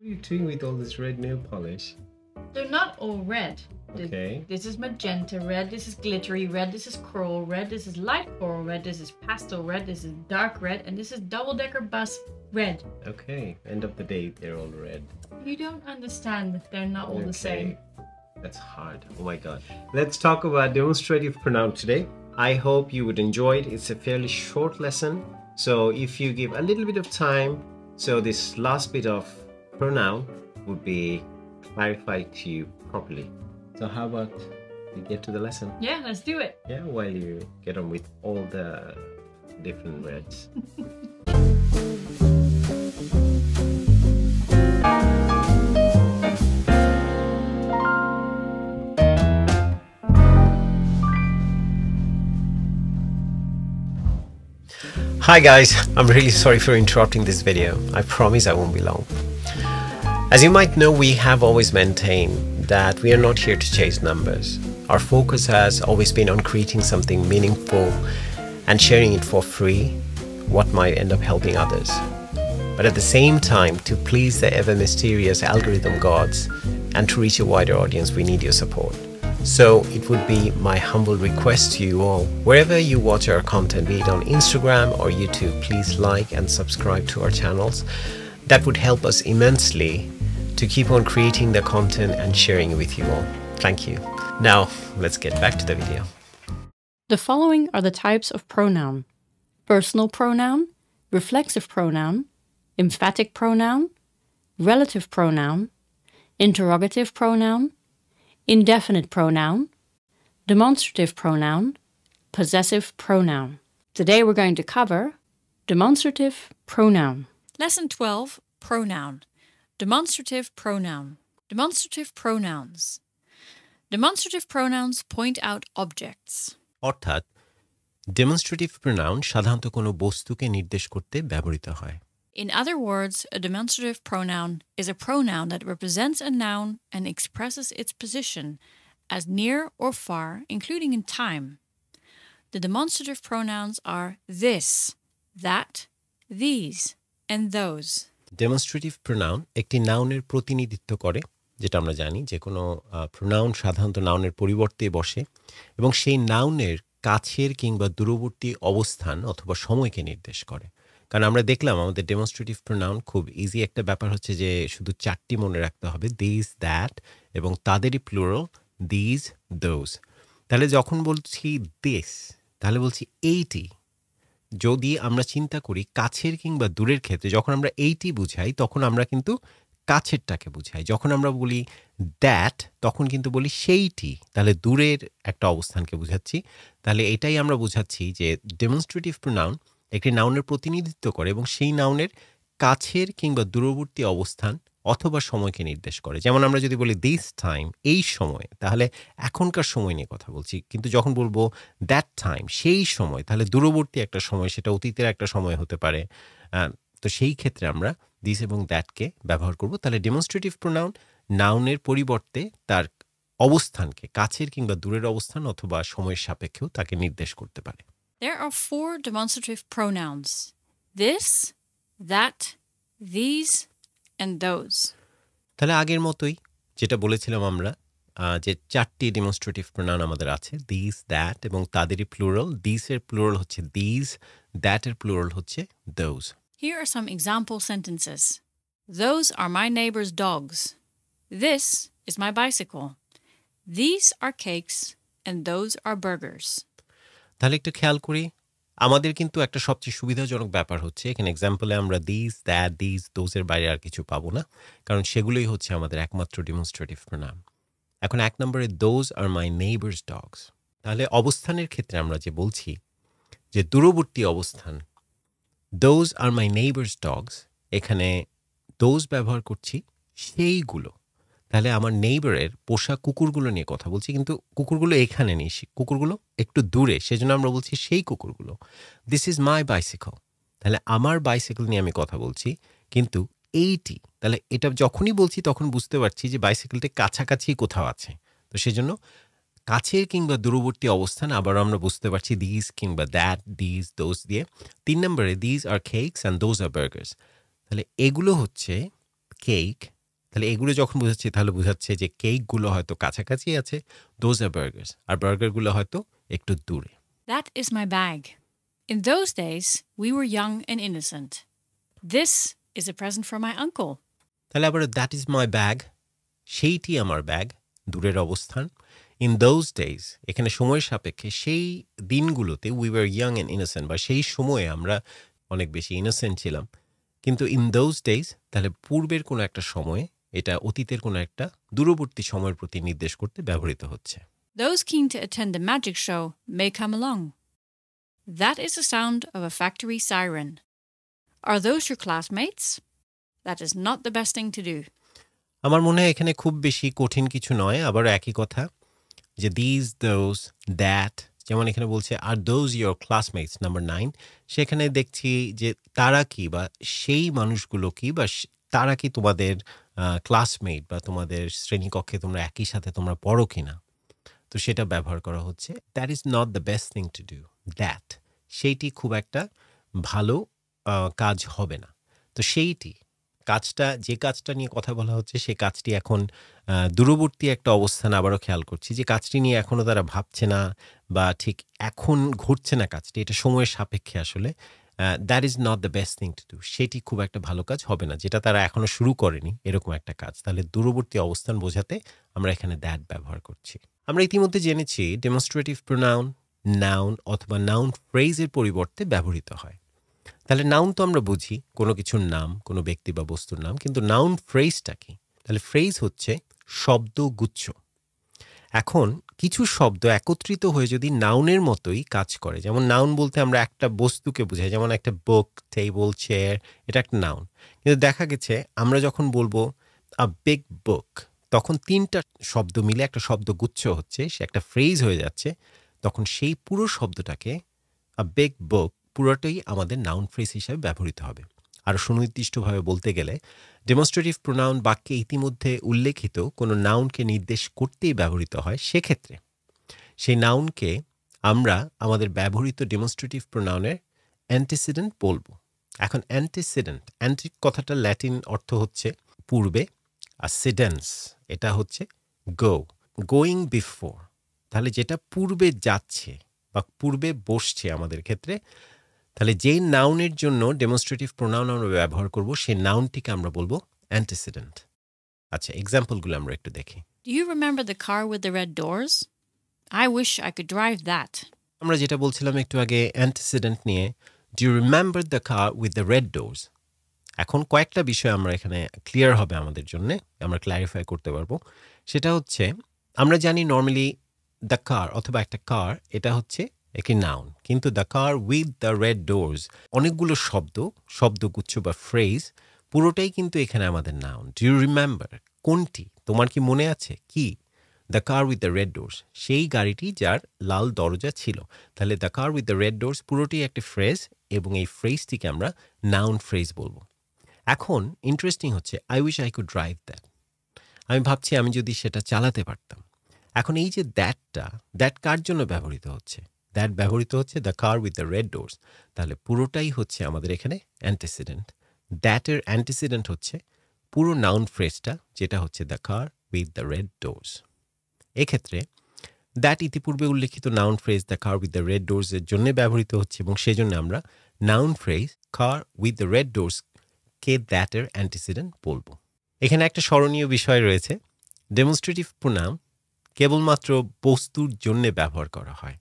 What are you doing with all this red nail polish? They're not all red. Okay. This is magenta red, this is glittery red, this is coral red, this is light coral red, this is pastel red, this is dark red, and this is double-decker bus red. Okay. End of the day, they're all red. You don't understand that they're not all the same. That's hard. Oh my god. Let's talk about demonstrative pronoun today. I hope you would enjoy it. It's a fairly short lesson. So if you give a little bit of time, so this last bit of pronoun would be clarified to you properly. So how about we get to the lesson? Yeah, let's do it. Yeah, while you get on with all the different words. Hi guys, I'm really sorry for interrupting this video. I promise I won't be long. As you might know, we have always maintained that we are not here to chase numbers. Our focus has always been on creating something meaningful and sharing it for free, what might end up helping others. But at the same time, to please the ever mysterious algorithm gods and to reach a wider audience, we need your support. So it would be my humble request to you all, wherever you watch our content, be it on Instagram or YouTube, please like and subscribe to our channels. That would help us immensely to keep on creating the content and sharing it with you all. Thank you. Now, let's get back to the video. The following are the types of pronoun: personal pronoun, reflexive pronoun, emphatic pronoun, relative pronoun, interrogative pronoun, indefinite pronoun, demonstrative pronoun, possessive pronoun. Today we're going to cover demonstrative pronoun. Lesson 12, Pronoun. Demonstrative pronoun. Demonstrative pronouns. Demonstrative pronouns point out objects. অর্থাৎ demonstrative pronoun সাধারণত কোনো বস্তুকে নির্দেশ করতে ব্যবহৃত হয়। In other words, a demonstrative pronoun is a pronoun that represents a noun and expresses its position as near or far, including in time. The demonstrative pronouns are this, that, these, and those. Demonstrative pronoun একটি নাউনের প্রতিনিধিত্ব করে, যেটা আমরা জানি যে কোনো pronoun সাধারণত নাউনের পরিবর্তে বসে এবং সেই নাউনের কাছের কিংবা দূরবর্তী অবস্থান অথবা সময়কে নির্দেশ করে। কারণ আমরা দেখলাম আমাদের ডেমনস্ট্রেটিভ প্রোনাউন খুব ইজি একটা ব্যাপার হচ্ছে যে শুধু চারটি মনে রাখতে হবে, দিস, দ্যাট, এবং তাদেরই প্লুরাল দিস, দোজ। তাহলে যখন বলছি দিস, তাহলে বলছি এইটি। যদি আমরা চিন্তা করি কাছের কিংবা দূরের ক্ষেত্রে, যখন আমরা এইটি বুঝাই তখন আমরা কিন্তু কাছেরটাকে বুঝাই। যখন আমরা বলি দ্যাট, তখন কিন্তু বলি সেইটি, তাহলে দূরের একটা অবস্থানকে বুঝাচ্ছি। তাহলে এটাই আমরা বুঝাচ্ছি যে ডেমনস্ট্রেটিভ প্রোনাউন একটি নাউনের প্রতিনিধিত্ব করে এবং সেই নাউনের কাছের কিংবা দূরবর্তী অবস্থান অথবা সময়কে নির্দেশ করে। যেমন আমরা যদি বলি দিস টাইম, এই সময়, তাহলে এখনকার সময় নিয়ে কথা বলছি। কিন্তু যখন বলবো দ্যাট টাইম, সেই সময়, তাহলে দূরবর্তী একটা সময়, সেটা অতীতের একটা সময় হতে পারে। তো সেই ক্ষেত্রে আমরা দিস এবং দ্যাটকে ব্যবহার করব। তাহলে ডেমনস্ট্রেটিভ প্রোনাউন নাউনের পরিবর্তে তার অবস্থানকে, কাছের কিংবা দূরের অবস্থান অথবা সময়ের সাপেক্ষেও তাকে নির্দেশ করতে পারে। There are 4 demonstrative pronouns: this, that, these, and those. তাহলে আগের মতোই যেটা বলেছিলাম আমরা, যে চারটি ডেমনস্ট্রেটিভ প্রোনাউন আমাদের আছে, দিস, দ্যাট, এবং তাদেরই প্লুরাল। দিসের প্লুরাল হচ্ছে দিজ, দ্যাটের প্লুরাল হচ্ছে those. Here are some example sentences. Those are my neighbor's dogs. This is my bicycle. These are cakes, and those are burgers. তাহলে একটু খেয়াল করি, আমাদের কিন্তু একটা সবচেয়ে সুবিধাজনক ব্যাপার হচ্ছে এখানে এক্সাম্পলে আমরা দিস, দ্যাট, দিস, দোজের বাইরে আর কিছু পাবো না, কারণ সেগুলোই হচ্ছে আমাদের একমাত্র ডেমনস্ট্রেটিভ প্রোনাউন। এখন এক নম্বরে those are my neighbours dogs, তাহলে অবস্থানের ক্ষেত্রে আমরা যে বলছি যে দূরবর্তী অবস্থান, those are my neighbours dogs, এখানে দোজ ব্যবহার করছি সেইগুলো। তাহলে আমার নেইবারের পোষা কুকুরগুলো নিয়ে কথা বলছি, কিন্তু কুকুরগুলো এখানে নেই, কুকুরগুলো একটু দূরে, সেজন্য আমরা বলছি সেই কুকুরগুলো। দিস ইজ মাই বাইসাইকেল, তাহলে আমার বাইসাইকেল নিয়ে আমি কথা বলছি, কিন্তু এইটি, তাহলে এটা যখনই বলছি তখন বুঝতে পারছি যে বাইসাইকেলটা কাছাকাছি কোথাও আছে। তো সেজন্য কাছের কিংবা দূরবর্তী অবস্থান আবার আমরা বুঝতে পারছি দিস কিংবা দ্যাট, দিস, দোজ দিয়ে। 3 নম্বরে this are cakes and those are burgers, তাহলে এগুলো হচ্ছে কেক তাহলে এগুলো যখন বোঝাচ্ছি তাহলে বোঝাচ্ছে যে কেকগুলো হয়তো কাছাকাছি আছে, দোজ আর বার্গার্স, আর বার্গারগুলো হয়তো একটু দূরে। That is my bag. In those days, we were young and innocent. This is a present from my uncle. তাহলে আবার দ্যাট ইজ মাই ব্যাগ, সেইটি আমার ব্যাগ, দূরের অবস্থান। ইন দোজ ডেজ, এখানে সময়ের সাপেক্ষে সেই দিনগুলোতে we were young and innocent, বা সেই সময়ে আমরা অনেক বেশি ইনোসেন্ট ছিলাম। কিন্তু ইন দোজ ডেজ তাহলে পূর্বের কোনো একটা সময়ে, এটা অতীতের কোনো একটা দূরবর্তী সময়ের প্রতি নির্দেশ করতে ব্যবহৃত হচ্ছে। Those keen to attend the magic show may come along. That is the sound of a factory siren. Are those your classmates? That is not the best thing to do. আমার মনে হয় এখানে খুব বেশি কঠিন কিছু নয়, আবার একই কথা যে দিজ, দোজ, দ্যাট, যেমন এখানে বলছে আর দোজ ইয়োর ক্লাসমেটস, নাম্বার 9, সেখানে দেখছি যে তারা কি বা সেই মানুষগুলো কি বা তারা কি তোমাদের ক্লাসমেট বা তোমাদের শ্রেণীকক্ষে তোমরা একই সাথে তোমরা পড়ো কিনা, তো সেটা ব্যবহার করা হচ্ছে। That is not the best thing to do, that সেইটি খুব একটা ভালো কাজ হবে না। তো সেইটি কাজটা, যে কাজটা নিয়ে কথা বলা হচ্ছে সেই কাজটি এখন দূরবর্তী একটা অবস্থান, আবারও খেয়াল করছি যে কাজটি নিয়ে এখনও তারা ভাবছে না বা ঠিক এখন ঘটছে না কাজটি, এটা সময়ের সাপেক্ষে আসলে। That is not the best thing to do, সেটি খুব একটা ভালো কাজ হবে না, যেটা তারা এখনও শুরু করেনি এরকম একটা কাজ। তাহলে দূরবর্তী অবস্থান বোঝাতে আমরা এখানে দ্যাট ব্যবহার করছি। আমরা ইতিমধ্যে জেনেছি ডেমনস্ট্রেটিভ প্রোনাউন নাউন অথবা নাউন ফ্রেজের পরিবর্তে ব্যবহৃত হয়। তাহলে নাউন তো আমরা বুঝি কোনো কিছুর নাম, কোনো ব্যক্তি বা বস্তুর নাম, কিন্তু নাউন ফ্রেজটা কি? তাহলে ফ্রেজ হচ্ছে শব্দগুচ্ছ। এখন কিছু শব্দ একত্রিত হয়ে যদি নাউনের মতোই কাজ করে, যেমন নাউন বলতে আমরা একটা বস্তুকে বোঝাই, যেমন একটা বুক, টেবল, চেয়ার, এটা একটা নাউন। কিন্তু দেখা গেছে আমরা যখন বলবো আ বিগ বুক, তখন 3টা শব্দ মিলে একটা শব্দগুচ্ছ হচ্ছে, সে একটা ফ্রেজ হয়ে যাচ্ছে। তখন সেই পুরো শব্দটাকে আ বিগ বুক পুরোটাই আমাদের নাউন ফ্রেজ হিসাবে ব্যবহৃত হবে। আর সুনির্দিষ্টভাবে বলতে গেলে ডেমনস্ট্রেটিভ প্রোনাউন বাক্যে ইতিমধ্যে উল্লেখিত কোনো নাউনকে নির্দেশ করতেই ব্যবহৃত হয়, সেক্ষেত্রে সেই নাউনকে আমরা আমাদের ব্যবহৃত ডেমনস্ট্রেটিভ প্রোনাউনের অ্যান্টিসিডেন্ট বলবো। এখন অ্যান্টিসিডেন্ট, অ্যান্টি কথাটা ল্যাটিন অর্থ হচ্ছে পূর্বে, আর সিডেন্স এটা হচ্ছে গো, গোয়িং বিফোর। তাহলে যেটা পূর্বে যাচ্ছে বা পূর্বে বসছে আমাদের ক্ষেত্রে, তাহলে যেই নাউনের জন্য ডেমনস্ট্রেটিভ প্রোনাউন আমরা ব্যবহার করব সেই নাউনটিকে আমরা বলবো অ্যান্টিসিডেন্ট। আচ্ছা, এক্সাম্পলগুলো আমরা একটু দেখি। Do you remember the car with the red doors? I wish I could drive that. আমরা যেটা বলছিলাম একটু আগে অ্যান্টিসিডেন্ট নিয়ে, do you remember the car with the red doors. এখন কয়েকটা বিষয় আমরা এখানে ক্লিয়ার হবে আমাদের জন্য, আমরা ক্ল্যারিফাই করতে পারবো। সেটা হচ্ছে আমরা জানি নর্মালি দ্য কার অথবা একটা কার এটা হচ্ছে একটি নাউন, কিন্তু the car with the red doors অনেকগুলো শব্দগুচ্ছ বা ফ্রেজ, পুরোটাই কিন্তু এখানে আমাদের নাউন। ডু ইউ রিমেম্বার, কোনটি, তোমার কি মনে আছে কি? The car with the red doors, সেই গাড়িটি যার লাল দরজা ছিল। তাহলে the car with the red doors পুরোটি একটা ফ্রেজ, এবং এই ফ্রেজটিকে আমরা নাউন ফ্রেজ বলবো। এখন ইন্টারেস্টিং হচ্ছে I wish I could drive that, আমি ভাবছি আমি যদি সেটা চালাতে পারতাম। এখন এই যে দ্যাটটা, দ্যাট কার জন্য ব্যবহৃত হচ্ছে? দ্যাট ব্যবহৃত হচ্ছে the car with the red doors, তাহলে পুরোটাই হচ্ছে আমাদের এখানে অ্যান্টিসিডেন্ট। দ্যাটের অ্যান্টিসিডেন্ট হচ্ছে পুরো নাউন ফ্রেজটা, যেটা হচ্ছে the car with the red doors. এক্ষেত্রে দ্যাট ইতিপূর্বে উল্লেখিত noun phrase the car with the red ডোরসের জন্য ব্যবহৃত হচ্ছে, এবং সেজন্য আমরা noun phrase car with the red doors কে দ্যাটের অ্যান্টিসিডেন্ট বলবো। এখানে একটা স্মরণীয় বিষয় রয়েছে, ডেমনস্ট্রেটিভ প্রোনাউন কেবলমাত্র বস্তুর জন্য ব্যবহার করা হয়,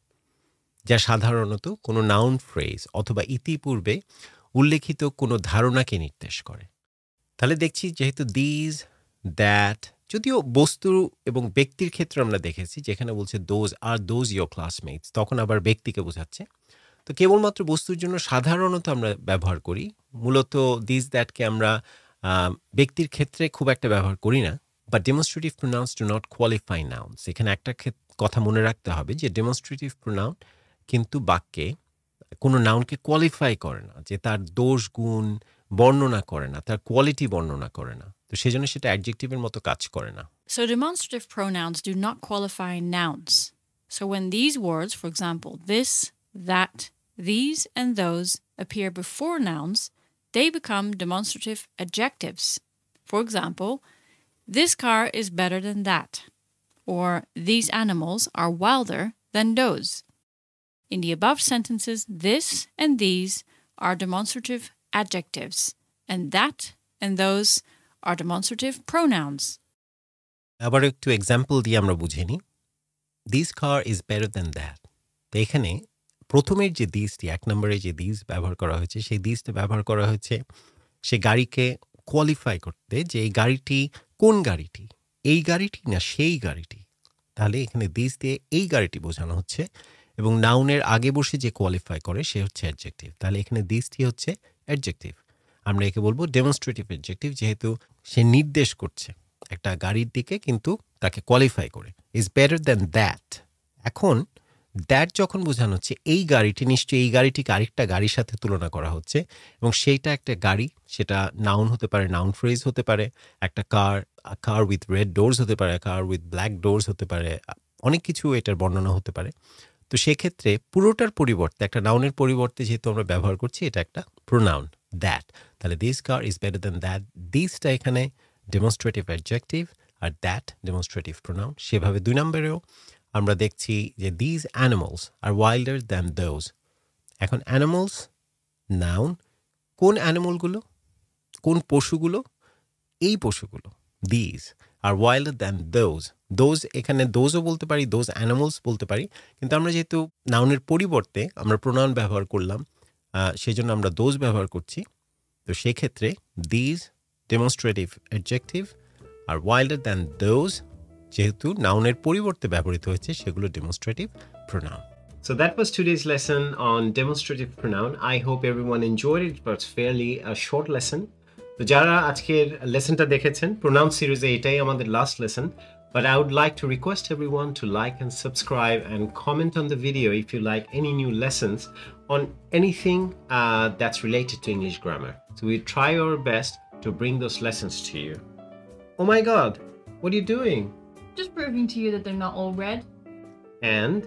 যা সাধারণত কোনো নাউন ফ্রেজ অথবা ইতিপূর্বে উল্লেখিত কোনো ধারণাকে নির্দেশ করে। তাহলে দেখছি যেহেতু দিজ, দ্যাট, যদিও বস্তু এবং ব্যক্তির ক্ষেত্রে আমরা দেখেছি যেখানে বলছে those are those your classmates, তখন আবার ব্যক্তিকে বোঝাচ্ছে। তো কেবলমাত্র বস্তুর জন্য সাধারণত আমরা ব্যবহার করি, মূলত দিস দ্যাটকে আমরা ব্যক্তির ক্ষেত্রে খুব একটা ব্যবহার করি না। But demonstrative pronouns do not qualify nouns. এখানে একটা কথা মনে রাখতে হবে যে ডেমনস্ট্রেটিভ প্রোনাউন কিন্তু বাক্যে কোনো নাউনকে কোয়ালিফাই করে না, যে তার দোষ গুণ বর্ণনা করে না, তার কোয়ালিটি বর্ণনা করে না, তো সেজন্য সেটা অ্যাডজেক্টিভের মতো কাজ করে না। So demonstrative pronouns do not qualify nouns. So when these words, for example, this, that, these, and those, appear before nouns, they become demonstrative adjectives. For example, This car is better than that. Or these animals are wilder than those. In the above sentences, this and these are demonstrative adjectives, and that and those are demonstrative pronouns. আবার একটু example দিয়ে আমরা বুঝে নিই। This car is better than that. তো এখানে প্রথমের যে দিসটি, 1 নম্বরে যে দিস ব্যবহার করা হয়েছে, সেই দিসটা ব্যবহার করা হয়েছে সে গাড়িকে কোয়ালিফাই করতে, যে এই গাড়িটি কোন গাড়িটি, এই গাড়িটি না সেই গাড়িটি। তাহলে এখানে দিস দিয়ে এই গাড়িটি বোঝানো হচ্ছে, এবং নাউনের আগে বসে যে কোয়ালিফাই করে সে হচ্ছে অ্যাডজেক্টিভ। তাহলে এখানে দিসটি হচ্ছে অ্যাডজেক্টিভ। আমরা একে বলবো ডেমনস্ট্রেটিভ অ্যাডজেক্টিভ, যেহেতু সে নির্দেশ করছে একটা গাড়ির দিকে, কিন্তু তাকে কোয়ালিফাই করে। Is better than that. এখন দ্যাট যখন বোঝানো হচ্ছে এই গাড়িটি, নিশ্চয়ই এই গাড়িটিকে আরেকটা গাড়ির সাথে তুলনা করা হচ্ছে, এবং সেইটা একটা গাড়ি, সেটা নাউন হতে পারে, নাউন ফ্রেজ হতে পারে, একটা কার উইথ রেড ডোরস হতে পারে, কার উইথ ব্ল্যাক ডোরস হতে পারে, অনেক কিছু এটার বর্ণনা হতে পারে। তো সেক্ষেত্রে পুরোটার পরিবর্তে, একটা নাউনের পরিবর্তে যেহেতু আমরা ব্যবহার করছি, এটা একটা প্রোনাউন দ্যাট। তাহলে this car is better than that, দিসটা এখানে ডেমনস্ট্রেটিভ অ্যাডজেক্টিভ, আর দ্যাট ডেমনস্ট্রেটিভ প্রোনাউন। সেভাবে 2 নম্বরেও আমরা দেখছি যে this animals are wilder than those. এখন অ্যানিমালস নাউন, কোন অ্যানিমালগুলো, কোন পশুগুলো, এই পশুগুলো দিস, আর ওয়াইল্ডার দ্যান দোজ। দোজ এখানে দোজও বলতে পারি, দোজ অ্যানিমালস বলতে পারি, কিন্তু আমরা যেহেতু নাউনের পরিবর্তে আমরা প্রোনাউন ব্যবহার করলাম, সেই জন্য আমরা দোজ ব্যবহার করছি। তো সেক্ষেত্রে দিস ডেমনস্ট্রেটিভ অ্যাডজেক্টিভ, আর ওয়াইল্ডার দ্যান দোজ যেহেতু নাউনের পরিবর্তে ব্যবহৃত হয়েছে, সেগুলো demonstrative pronoun. So that was today's lesson on demonstrative pronoun. I hope everyone enjoyed it, but it's fairly a short lesson. তো যারা আজকের লেসনটা দেখেছেন, প্রোনাউন সিরিজে এটাই আমাদের last lesson, but I would like to request everyone to like and subscribe and comment on the video if you like any new lessons on anything that's related to English grammar. So we try our best to bring those lessons to you. Oh my God, what are you doing? Just proving to you that they're not all red. And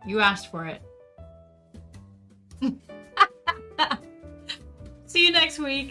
You asked for it. See you next week.